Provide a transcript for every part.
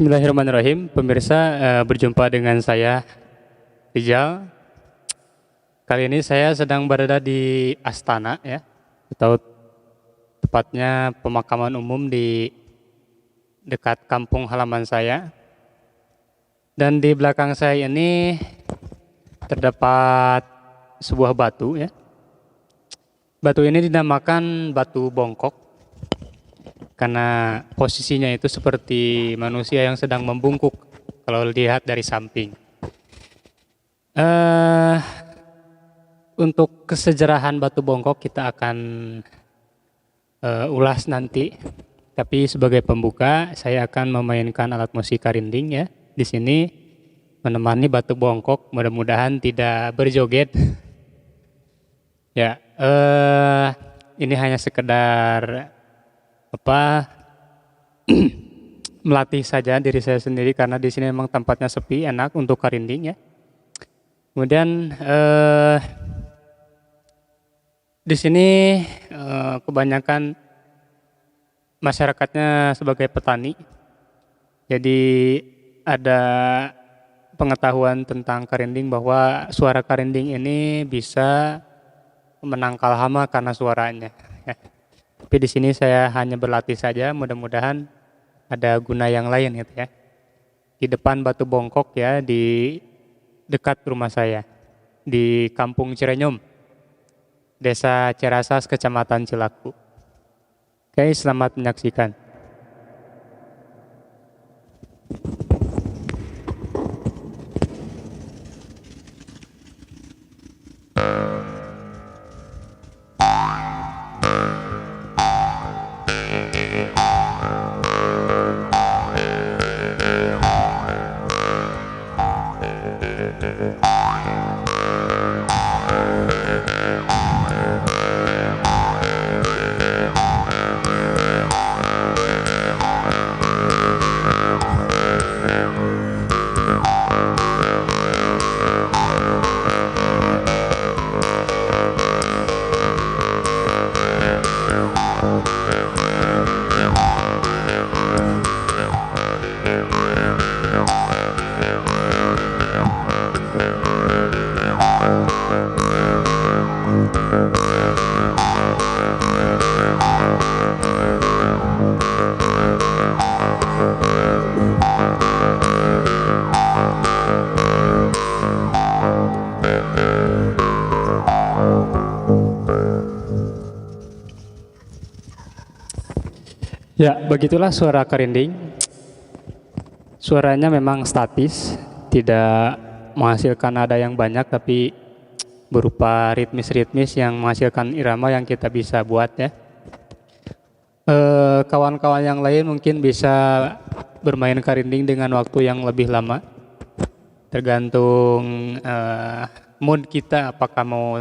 Bismillahirrahmanirrahim. Pemirsa, berjumpa dengan saya Rijal. Kali ini saya sedang berada di Astana, ya, atau tepatnya pemakaman umum di dekat kampung halaman saya. Dan di belakang saya ini terdapat sebuah batu, ya. Batu ini dinamakan batu bongkok karena posisinya itu seperti manusia yang sedang membungkuk kalau dilihat dari samping. Untuk kesejarahan batu bongkok kita akan ulas nanti. Tapi sebagai pembuka saya akan memainkan alat musik karinding, ya. Di sini menemani batu bongkok, mudah-mudahan tidak berjoget. Ya, ini hanya sekedar melatih saja diri saya sendiri karena di sini memang tempatnya sepi, enak untuk karinding, ya. Kemudian di sini kebanyakan masyarakatnya sebagai petani, jadi ada pengetahuan tentang karinding bahwa suara karinding ini bisa menangkal hama karena suaranya, ya. Tapi di sini saya hanya berlatih saja, mudah-mudahan ada guna yang lain, gitu, ya. Di depan batu bongkok, ya, di dekat rumah saya di Kampung Cirenyom, Desa Cirasas, Kecamatan Cilaku. Oke, selamat menyaksikan. Ya, begitulah suara karinding. Suaranya memang statis, tidak menghasilkan nada yang banyak, tapi berupa ritmis-ritmis yang menghasilkan irama yang kita bisa buat, ya. Kawan-kawan yang lain mungkin bisa bermain karinding dengan waktu yang lebih lama, tergantung mood kita, apakah mau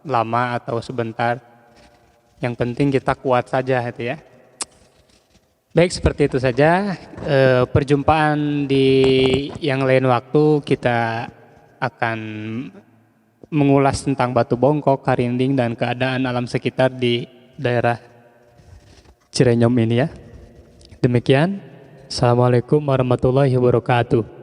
lama atau sebentar. Yang penting kita kuat saja, gitu, ya. Baik, seperti itu saja. Perjumpaan di yang lain waktu kita akan mengulas tentang batu bongkok, karinding, dan keadaan alam sekitar di daerah Cirenyom ini, ya. Demikian. Assalamualaikum warahmatullahi wabarakatuh.